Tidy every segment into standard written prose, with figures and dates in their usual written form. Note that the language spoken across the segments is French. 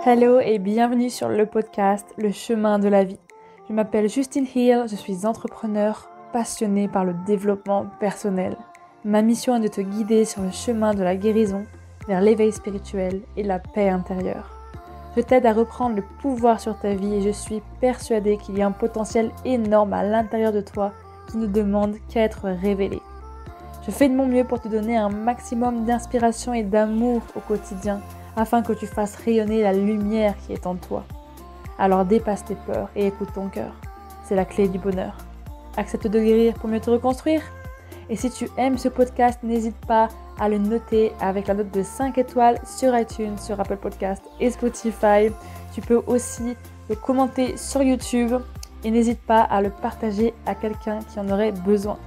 Hello et bienvenue sur le podcast Le chemin de la vie. Je m'appelle Justine Hill, je suis entrepreneur passionnée par le développement personnel. Ma mission est de te guider sur le chemin de la guérison vers l'éveil spirituel et la paix intérieure. Je t'aide à reprendre le pouvoir sur ta vie et je suis persuadée qu'il y a un potentiel énorme à l'intérieur de toi qui ne demande qu'à être révélé. Je fais de mon mieux pour te donner un maximum d'inspiration et d'amour au quotidien afin que tu fasses rayonner la lumière qui est en toi. Alors dépasse tes peurs et écoute ton cœur. C'est la clé du bonheur. Accepte de guérir pour mieux te reconstruire. Et si tu aimes ce podcast, n'hésite pas à le noter avec la note de 5 étoiles sur iTunes, sur Apple Podcast et Spotify. Tu peux aussi le commenter sur YouTube et n'hésite pas à le partager à quelqu'un qui en aurait besoin.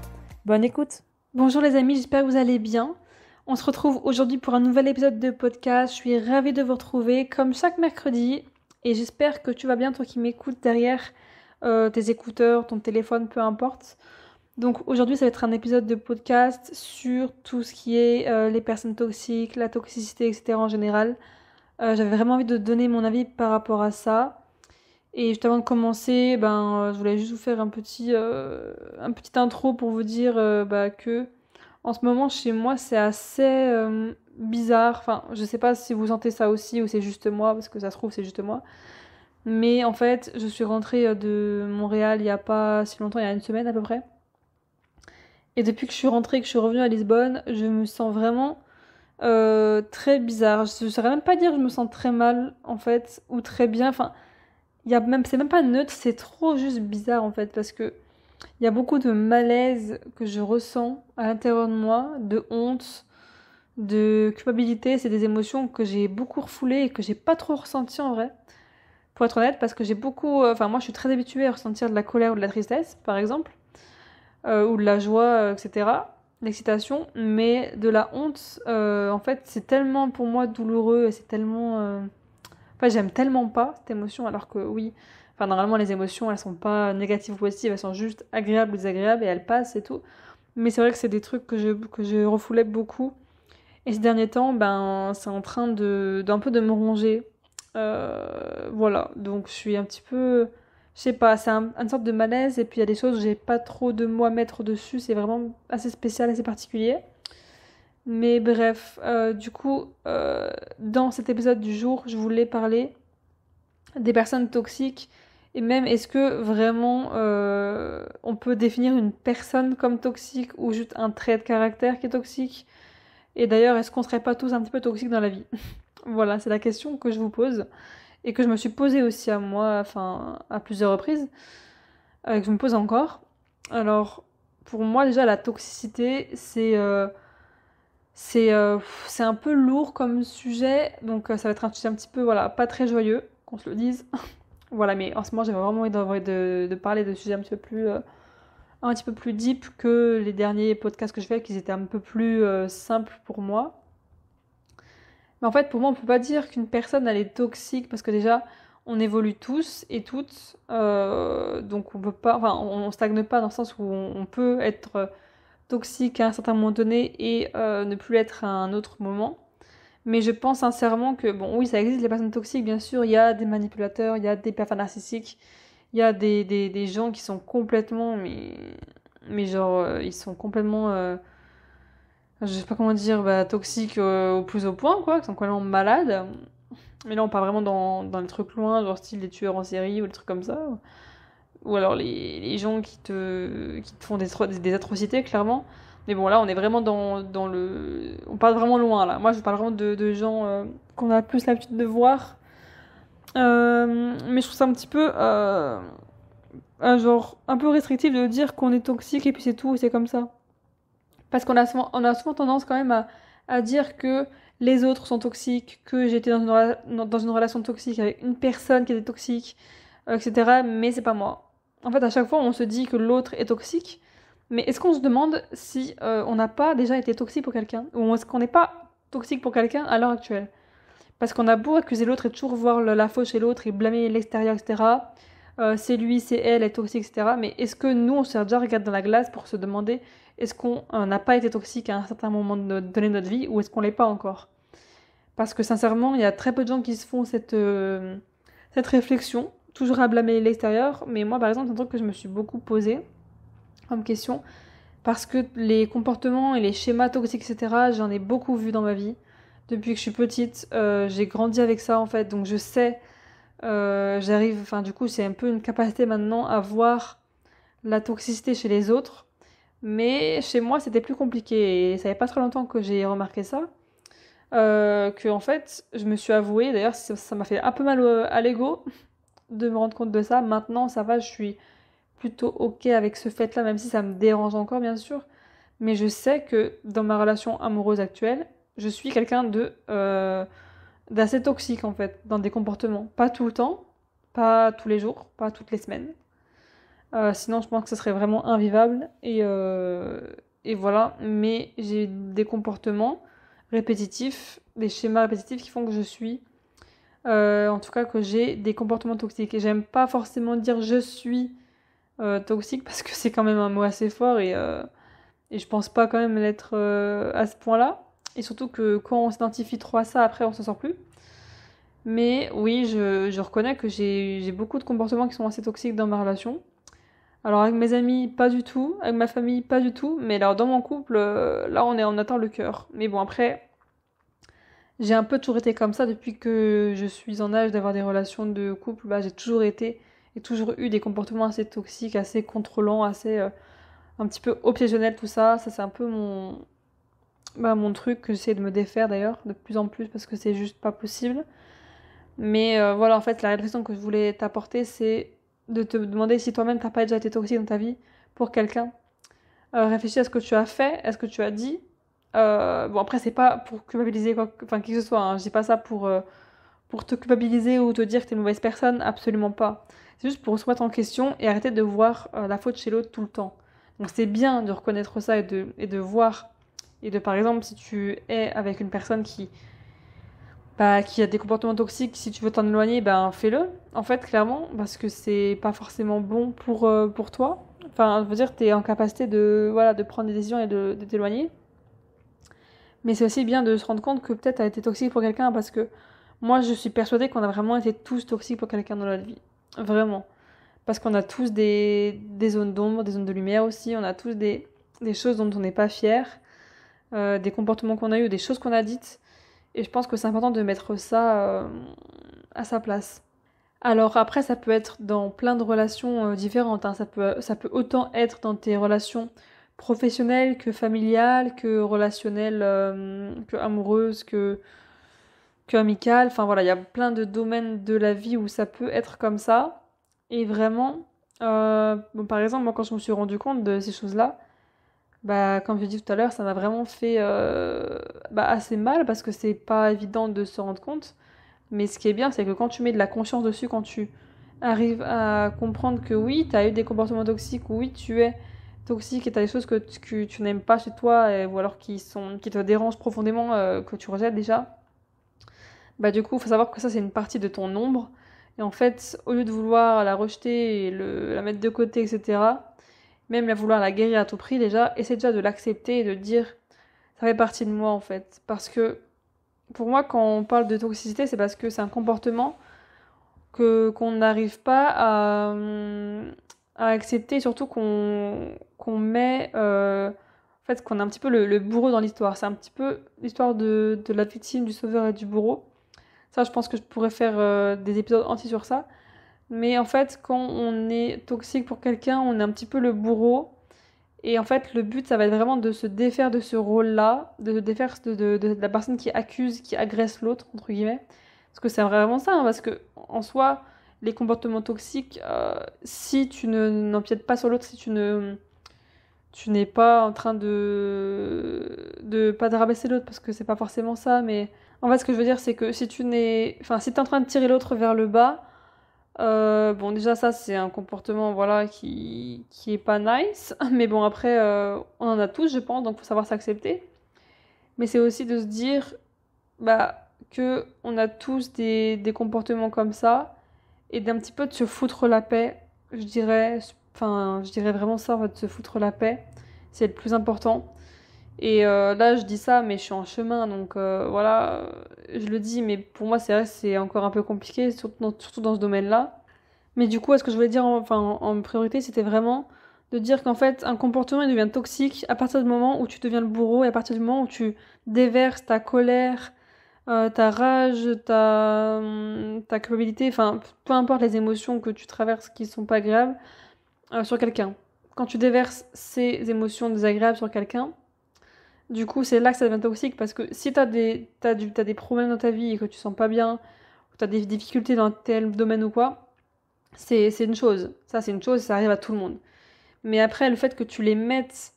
Bonne écoute! Bonjour les amis, j'espère que vous allez bien. On se retrouve aujourd'hui pour un nouvel épisode de podcast. Je suis ravie de vous retrouver comme chaque mercredi et j'espère que tu vas bien, toi qui m'écoutes derrière tes écouteurs, ton téléphone, peu importe. Donc aujourd'hui ça va être un épisode de podcast sur tout ce qui est les personnes toxiques, la toxicité, etc. en général. J'avais vraiment envie de donner mon avis par rapport à ça. Et juste avant de commencer, je voulais juste vous faire un petit intro pour vous dire que en ce moment chez moi c'est assez bizarre. Enfin, je sais pas si vous sentez ça aussi ou c'est juste moi, parce que ça se trouve c'est juste moi. Mais en fait, je suis rentrée de Montréal il y a pas si longtemps, il y a une semaine à peu près. Et depuis que je suis rentrée, que je suis revenue à Lisbonne, je me sens vraiment très bizarre. Je ne saurais même pas dire que je me sens très mal en fait, ou très bien. Enfin, c'est même pas neutre, c'est trop juste bizarre en fait, parce que il y a beaucoup de malaise que je ressens à l'intérieur de moi, de honte, de culpabilité. C'est des émotions que j'ai beaucoup refoulées et que j'ai pas trop ressenties en vrai, pour être honnête, parce que j'ai beaucoup... moi je suis très habituée à ressentir de la colère ou de la tristesse, par exemple, ou de la joie, etc., l'excitation, mais de la honte, en fait, c'est tellement pour moi douloureux et c'est tellement... Enfin, j'aime tellement pas cette émotion, alors que oui, enfin, normalement, les émotions, elles sont pas négatives ou positives, elles sont juste agréables ou désagréables et elles passent et tout. Mais c'est vrai que c'est des trucs que je refoulais beaucoup. Et ces derniers temps, c'est en train d'un peu de me ronger. Voilà, donc je suis un petit peu... Je sais pas, c'est une sorte de malaise, et puis il y a des choses où j'ai pas trop de mots à mettre dessus, c'est vraiment assez spécial, assez particulier. Mais bref, dans cet épisode du jour, je voulais parler des personnes toxiques et même est-ce que vraiment on peut définir une personne comme toxique ou juste un trait de caractère qui est toxique? Et d'ailleurs, est-ce qu'on serait pas tous un petit peu toxiques dans la vie? Voilà, c'est la question que je vous pose et que je me suis posée aussi à moi, enfin à plusieurs reprises, que je me pose encore. Alors, pour moi déjà, la toxicité, c'est un peu lourd comme sujet, donc ça va être un sujet un petit peu, voilà, pas très joyeux, qu'on se le dise. Voilà, mais en ce moment, j'avais vraiment envie de parler de sujets un petit peu plus deep que les derniers podcasts que je fais, qui étaient un peu plus simples pour moi. Mais en fait, pour moi, on peut pas dire qu'une personne, elle est toxique, parce que déjà, on évolue tous et toutes, donc on peut pas, enfin, on stagne pas dans le sens où on peut être toxique à un certain moment donné et ne plus l'être à un autre moment. Mais je pense sincèrement que, bon, oui, ça existe les personnes toxiques, bien sûr, il y a des manipulateurs, il y a des personnes narcissiques, il y a des gens qui sont complètement, mais genre, ils sont complètement, je sais pas comment dire, toxiques au plus au point, quoi, qui sont complètement malades. Mais là, on part vraiment dans le truc loin, genre style des tueurs en série ou des trucs comme ça. Ou alors les gens qui te font des atrocités, clairement. Mais bon, là, on est vraiment dans le... On part vraiment loin, là. Moi, je parle vraiment de gens qu'on a plus l'habitude de voir. Mais je trouve ça un petit peu... genre, un peu restrictif de dire qu'on est toxique et puis c'est tout, et c'est comme ça. Parce on a souvent tendance quand même à dire que les autres sont toxiques, que j'étais dans une relation toxique avec une personne qui était toxique, etc. Mais c'est pas moi. En fait, à chaque fois, on se dit que l'autre est toxique, mais est-ce qu'on se demande si on n'a pas déjà été toxique pour quelqu'un? Ou est-ce qu'on n'est pas toxique pour quelqu'un à l'heure actuelle? Parce qu'on a beau accuser l'autre et toujours voir la faute chez l'autre et blâmer l'extérieur, etc. C'est lui, c'est elle, elle est toxique, etc. Mais est-ce que nous, on s'est déjà regardé dans la glace pour se demander est-ce qu'on n'a pas été toxique à un certain moment donné de notre vie ou est-ce qu'on l'est pas encore? Parce que sincèrement, il y a très peu de gens qui se font cette réflexion, toujours à blâmer l'extérieur. Mais moi, par exemple, c'est un truc que je me suis beaucoup posé comme question. Parce que les comportements et les schémas toxiques, etc., j'en ai beaucoup vu dans ma vie. Depuis que je suis petite, j'ai grandi avec ça en fait. Donc je sais, j'arrive, enfin du coup, c'est un peu une capacité maintenant à voir la toxicité chez les autres. Mais chez moi, c'était plus compliqué. Et ça fait pas très longtemps que j'ai remarqué ça. Que en fait, je me suis avouée, d'ailleurs, ça m'a fait un peu mal à l'ego de me rendre compte de ça. Maintenant, ça va, je suis plutôt ok avec ce fait-là, même si ça me dérange encore, bien sûr. Mais je sais que dans ma relation amoureuse actuelle, je suis quelqu'un d'assez toxique en fait, dans des comportements. Pas tout le temps, pas tous les jours, pas toutes les semaines. Sinon, je pense que ce serait vraiment invivable. Et voilà, mais j'ai des comportements répétitifs, des schémas répétitifs qui font que je suis, en tout cas que j'ai des comportements toxiques. Et j'aime pas forcément dire je suis toxique parce que c'est quand même un mot assez fort et je pense pas quand même l'être à ce point-là. Et surtout que quand on s'identifie trop à ça, après on s'en sort plus. Mais oui, je reconnais que j'ai beaucoup de comportements qui sont assez toxiques dans ma relation. Alors avec mes amis, pas du tout. Avec ma famille, pas du tout. Mais alors dans mon couple, là on atteint le cœur. Mais bon après, j'ai un peu toujours été comme ça depuis que je suis en âge d'avoir des relations de couple. Bah, j'ai toujours été et toujours eu des comportements assez toxiques, assez contrôlants, assez un petit peu obsessionnels, tout ça. Ça c'est un peu mon truc que j'essaie de me défaire d'ailleurs de plus en plus parce que c'est juste pas possible. Mais voilà, en fait, la réflexion que je voulais t'apporter, c'est de te demander si toi-même t'as pas déjà été toxique dans ta vie pour quelqu'un. Réfléchis à ce que tu as fait, à ce que tu as dit. Bon, après, c'est pas pour culpabiliser enfin, qui que ce soit, hein. Je dis pas ça pour te culpabiliser ou te dire que t'es une mauvaise personne, absolument pas. C'est juste pour se mettre en question et arrêter de voir la faute chez l'autre tout le temps. Donc c'est bien de reconnaître ça et de voir, et de par exemple, si tu es avec une personne qui a des comportements toxiques, si tu veux t'en éloigner, ben fais-le, en fait, clairement, parce que c'est pas forcément bon pour toi. Enfin, je veux dire, t'es en capacité voilà, de prendre des décisions et de t'éloigner. Mais c'est aussi bien de se rendre compte que peut-être t'as été toxique pour quelqu'un, parce que moi, je suis persuadée qu'on a vraiment été tous toxiques pour quelqu'un dans notre vie. Vraiment. Parce qu'on a tous des zones d'ombre, des zones de lumière aussi, on a tous des choses dont on n'est pas fier, des comportements qu'on a eus, des choses qu'on a dites. Et je pense que c'est important de mettre ça à sa place. Alors après, ça peut être dans plein de relations différentes, hein. Ça peut autant être dans tes relations professionnelles que familiales, que relationnelles, que amoureuses, que amicales. Enfin voilà, il y a plein de domaines de la vie où ça peut être comme ça. Et vraiment, bon, par exemple, moi quand je me suis rendu compte de ces choses-là, bah, comme je l'ai dit tout à l'heure, ça m'a vraiment fait assez mal parce que c'est pas évident de se rendre compte. Mais ce qui est bien, c'est que quand tu mets de la conscience dessus, quand tu arrives à comprendre que oui, tu as eu des comportements toxiques, oui, tu es toxique et tu as des choses que tu n'aimes pas chez toi ou alors qui te dérangent profondément, que tu rejettes déjà, bah du coup, il faut savoir que ça, c'est une partie de ton ombre. Et en fait, au lieu de vouloir la rejeter et la mettre de côté, etc., même la vouloir la guérir à tout prix déjà, essaie déjà de l'accepter et de dire ça fait partie de moi en fait. Parce que pour moi, quand on parle de toxicité, c'est parce que c'est un comportement qu'on n'arrive pas à accepter, surtout qu'on met en fait qu'on est un petit peu le bourreau dans l'histoire. C'est un petit peu l'histoire de la victime, du sauveur et du bourreau. Ça, je pense que je pourrais faire des épisodes entiers sur ça. Mais en fait, quand on est toxique pour quelqu'un, on est un petit peu le bourreau. Et en fait, le but, ça va être vraiment de se défaire de ce rôle-là, de se défaire de la personne qui accuse, qui agresse l'autre, entre guillemets. Parce que c'est vraiment ça, hein, parce que en soi, les comportements toxiques, si tu n'empiètes pas sur l'autre, si tu n'es pas en train pas de rabaisser l'autre, parce que c'est pas forcément ça, mais en fait, ce que je veux dire, c'est que si t'es en train de tirer l'autre vers le bas, bon, déjà, ça, c'est un comportement, voilà, qui est pas nice. Mais bon, après, on en a tous, je pense, donc faut savoir s'accepter. Mais c'est aussi de se dire, bah, que on a tous des comportements comme ça, et d'un petit peu de se foutre la paix, je dirais. Enfin, je dirais vraiment ça, en fait, de se foutre la paix. C'est le plus important. Et là, je dis ça, mais je suis en chemin, donc voilà, je le dis, mais pour moi, c'est vrai, c'est encore un peu compliqué, surtout dans ce domaine-là. Mais du coup, ce que je voulais dire en priorité, c'était vraiment de dire qu'en fait, un comportement il devient toxique à partir du moment où tu deviens le bourreau et à partir du moment où tu déverses ta colère, ta rage, ta culpabilité, enfin, peu importe les émotions que tu traverses qui sont pas agréables, sur quelqu'un. Quand tu déverses ces émotions désagréables sur quelqu'un, du coup, c'est là que ça devient toxique parce que si t'as des problèmes dans ta vie et que tu sens pas bien, ou t'as des difficultés dans tel domaine ou quoi, c'est une chose. Ça, c'est une chose, ça arrive à tout le monde. Mais après, le fait que tu les mettes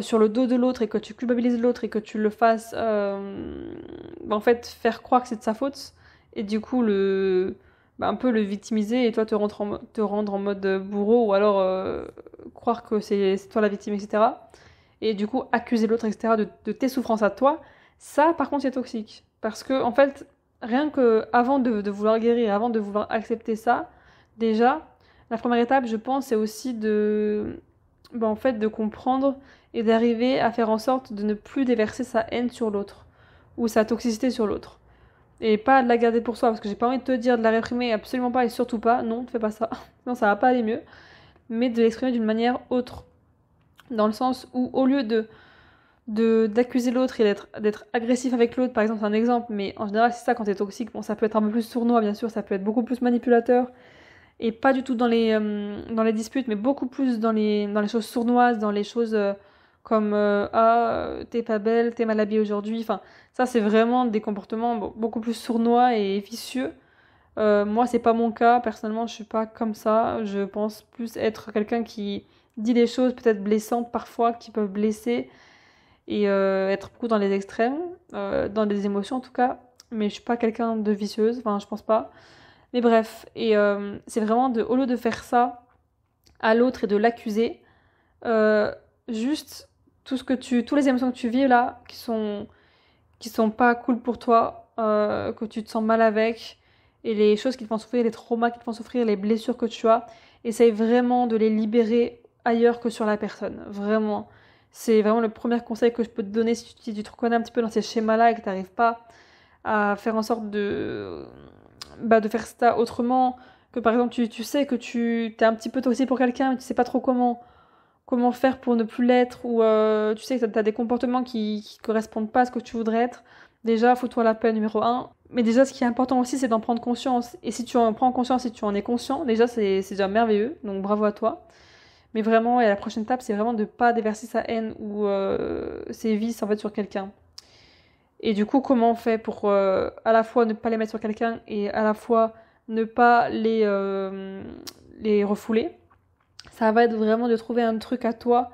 sur le dos de l'autre et que tu culpabilises l'autre et que tu le fasses, en fait, faire croire que c'est de sa faute et du coup, un peu le victimiser et toi te rendre en mode bourreau ou alors croire que c'est toi la victime, etc. Et du coup, accuser l'autre, etc., de tes souffrances à toi, ça, par contre, c'est toxique. Parce que, en fait, rien que avant de vouloir guérir, avant de vouloir accepter ça, déjà, la première étape, je pense, c'est aussi en fait, de comprendre et d'arriver à faire en sorte de ne plus déverser sa haine sur l'autre ou sa toxicité sur l'autre. Et pas de la garder pour soi, parce que j'ai pas envie de te dire de la réprimer, absolument pas et surtout pas, non, ne fais pas ça, non, ça va pas aller mieux, mais de l'exprimer d'une manière autre. Dans le sens où, au lieu d'accuser l'autre et d'être agressif avec l'autre, par exemple, c'est un exemple, mais en général, c'est ça quand t'es toxique. Bon, ça peut être un peu plus sournois, bien sûr, ça peut être beaucoup plus manipulateur, et pas du tout dans les disputes, mais beaucoup plus dans les choses sournoises, dans les choses comme t'es pas belle, t'es mal habillée aujourd'hui. Enfin, ça, c'est vraiment des comportements beaucoup plus sournois et vicieux. Moi, c'est pas mon cas. Personnellement, je suis pas comme ça. Je pense plus être quelqu'un qui dit des choses peut-être blessantes parfois, qui peuvent blesser et être beaucoup dans les extrêmes, dans des émotions en tout cas. Mais je suis pas quelqu'un de vicieuse. Enfin, je pense pas. Mais bref, et c'est vraiment au lieu de faire ça à l'autre et de l'accuser, euh, juste tous les émotions que tu vis là, qui sont pas cool pour toi, que tu te sens mal avec, et les choses qui te font souffrir, les traumas qui te font souffrir, les blessures que tu as, essaye vraiment de les libérer ailleurs que sur la personne. Vraiment. C'est vraiment le premier conseil que je peux te donner si tu te reconnais un petit peu dans ces schémas-là et que tu n'arrives pas à faire en sorte de faire ça autrement. Que par exemple, tu sais que tu t'es un petit peu toxique pour quelqu'un, mais tu sais pas trop comment faire pour ne plus l'être, ou tu sais que tu as des comportements qui correspondent pas à ce que tu voudrais être. Déjà, fous-toi la paix numéro un. Mais déjà, ce qui est important aussi, c'est d'en prendre conscience. Et si tu en prends conscience, si tu en es conscient, déjà, c'est déjà merveilleux. Donc, bravo à toi. Mais vraiment, et la prochaine étape, c'est vraiment de pas déverser sa haine ou ses vices en fait sur quelqu'un. Et du coup, comment on fait pour à la fois ne pas les mettre sur quelqu'un et à la fois ne pas les refouler? Ça va être vraiment de trouver un truc à toi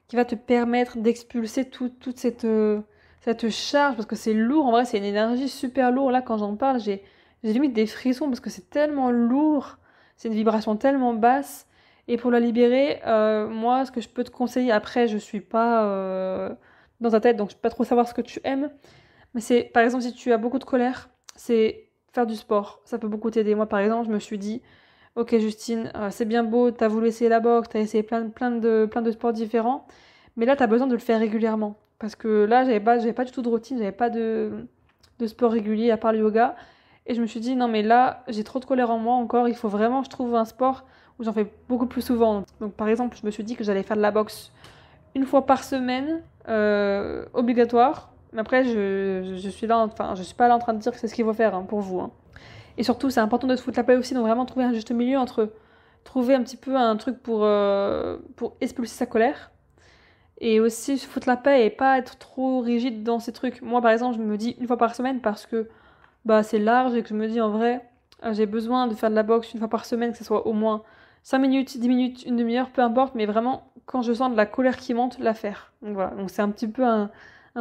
qui va te permettre d'expulser toute cette charge, parce que c'est lourd, en vrai, c'est une énergie super lourde. Là, quand j'en parle, j'ai limite des frissons parce que c'est tellement lourd, c'est une vibration tellement basse. Et pour la libérer, moi, ce que je peux te conseiller, après, je suis pas dans ta tête, donc je peux pas trop savoir ce que tu aimes. Mais c'est, par exemple, si tu as beaucoup de colère, c'est faire du sport. Ça peut beaucoup t'aider. Moi, par exemple, je me suis dit, ok, Justine, c'est bien beau, t'as voulu essayer la boxe, t'as essayé plein de sports différents, mais là, t'as besoin de le faire régulièrement. Parce que là, j'avais pas du tout de routine, j'avais pas de sport régulier à part le yoga. Et je me suis dit, non, mais là, j'ai trop de colère en moi encore, il faut vraiment que je trouve un sport où j'en fais beaucoup plus souvent. Donc, par exemple, je me suis dit que j'allais faire de la boxe une fois par semaine, obligatoire. Mais après, je suis là, enfin, je suis pas là en train de dire que c'est ce qu'il faut faire hein, pour vous. Hein. Et surtout, c'est important de se foutre la paix aussi, donc vraiment trouver un juste milieu entre trouver un petit peu un truc pour expulser sa colère et aussi se foutre la paix et pas être trop rigide dans ces trucs. Moi, par exemple, je me dis une fois par semaine parce que bah, c'est large et que je me dis en vrai, j'ai besoin de faire de la boxe une fois par semaine, que ce soit au moins 5 minutes, 10 minutes, une demi-heure, peu importe, mais vraiment, quand je sens de la colère qui monte, la faire. Donc voilà, donc c'est un petit peu un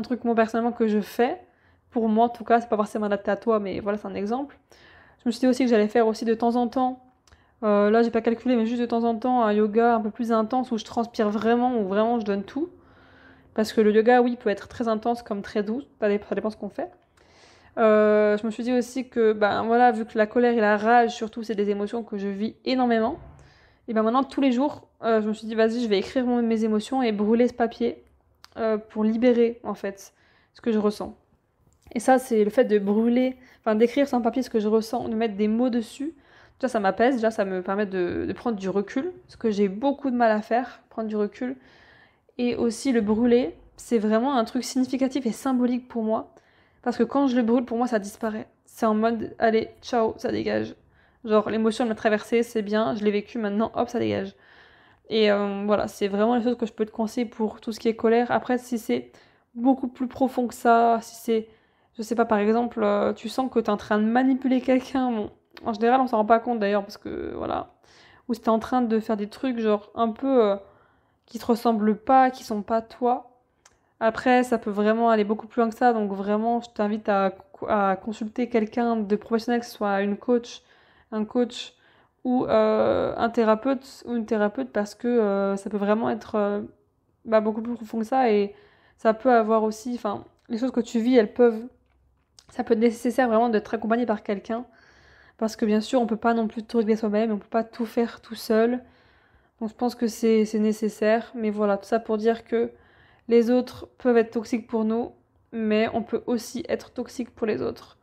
truc moi personnellement que je fais. Pour moi en tout cas, c'est pas forcément adapté à toi, mais voilà, c'est un exemple. Je me suis dit aussi que j'allais faire aussi de temps en temps, là j'ai pas calculé, mais juste de temps en temps, un yoga un peu plus intense où je transpire vraiment, où vraiment je donne tout. Parce que le yoga, oui, peut être très intense comme très doux, ça dépend ce qu'on fait. Je me suis dit aussi que, ben voilà, vu que la colère et la rage, surtout, c'est des émotions que je vis énormément, et ben maintenant, tous les jours, je me suis dit, vas-y, je vais écrire mes émotions et brûler ce papier pour libérer en fait ce que je ressens. Et ça, c'est le fait de brûler, d'écrire sur un papier ce que je ressens, de mettre des mots dessus. Déjà, ça m'apaise, déjà, ça me permet de prendre du recul, ce que j'ai beaucoup de mal à faire, prendre du recul. Et aussi, le brûler, c'est vraiment un truc significatif et symbolique pour moi. Parce que quand je le brûle, pour moi, ça disparaît. C'est en mode, allez, ciao, ça dégage. Genre, l'émotion, elle m'a traversée, c'est bien, je l'ai vécu, maintenant, hop, ça dégage. Et voilà, c'est vraiment les choses que je peux te conseiller pour tout ce qui est colère. Après, si c'est beaucoup plus profond que ça, si c'est, je sais pas, par exemple, tu sens que t'es en train de manipuler quelqu'un, bon, en général, on s'en rend pas compte d'ailleurs, parce que voilà, ou si t'es en train de faire des trucs, genre, un peu qui te ressemblent pas, qui sont pas toi. Après, ça peut vraiment aller beaucoup plus loin que ça, donc vraiment, je t'invite à consulter quelqu'un de professionnel, que ce soit un coach ou un thérapeute ou une thérapeute, parce que ça peut vraiment être beaucoup plus profond que ça, et ça peut avoir aussi, les choses que tu vis, ça peut être nécessaire vraiment d'être accompagné par quelqu'un, parce que bien sûr, on peut pas non plus tout régler soi-même, on peut pas tout faire tout seul, donc je pense que c'est nécessaire, mais voilà, tout ça pour dire que les autres peuvent être toxiques pour nous, mais on peut aussi être toxique pour les autres.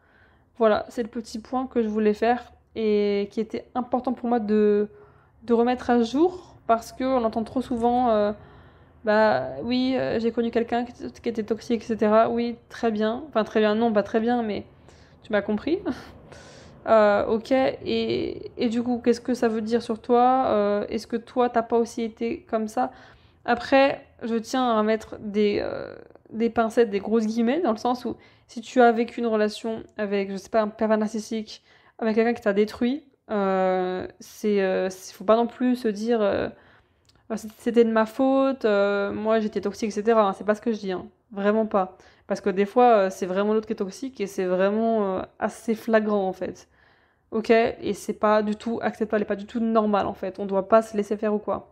Voilà, c'est le petit point que je voulais faire et qui était important pour moi de remettre à jour, parce qu'on entend trop souvent oui, j'ai connu quelqu'un qui était toxique, etc. Oui, très bien. Enfin, très bien, non, pas très bien, mais tu m'as compris. Ok, et du coup, qu'est-ce que ça veut dire sur toi? Est-ce que toi, t'as pas aussi été comme ça? Après, je tiens à mettre des pincettes, des grosses guillemets, dans le sens où si tu as vécu une relation avec, je sais pas, un pervers narcissique, avec quelqu'un qui t'a détruit, faut pas non plus se dire c'était de ma faute, moi j'étais toxique, etc. C'est pas ce que je dis, hein. Vraiment pas. Parce que des fois, c'est vraiment l'autre qui est toxique et c'est vraiment assez flagrant en fait. Ok? Et c'est pas du tout acceptable et pas du tout normal en fait. On doit pas se laisser faire ou quoi.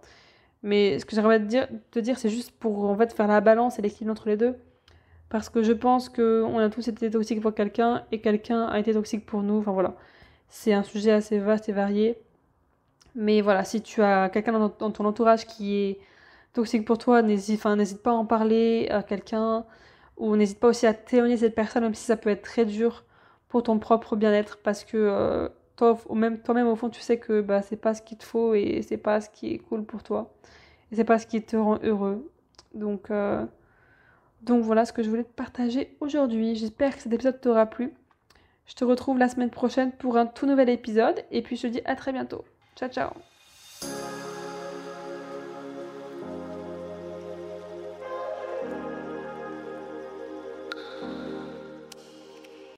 Mais ce que j'aimerais te dire, c'est juste pour en fait faire la balance et l'équilibre entre les deux. Parce que je pense qu'on a tous été toxiques pour quelqu'un et quelqu'un a été toxique pour nous. Enfin voilà. C'est un sujet assez vaste et varié. Mais voilà, si tu as quelqu'un dans ton entourage qui est toxique pour toi, n'hésite pas à en parler à quelqu'un. Ou n'hésite pas aussi à témoigner cette personne, même si ça peut être très dur pour ton propre bien-être. Parce que toi-même, au fond, tu sais que c'est pas ce qu'il te faut et c'est pas ce qui est cool pour toi. Et c'est pas ce qui te rend heureux. Donc voilà ce que je voulais te partager aujourd'hui. J'espère que cet épisode t'aura plu. Je te retrouve la semaine prochaine pour un tout nouvel épisode. Et puis je te dis à très bientôt. Ciao ciao.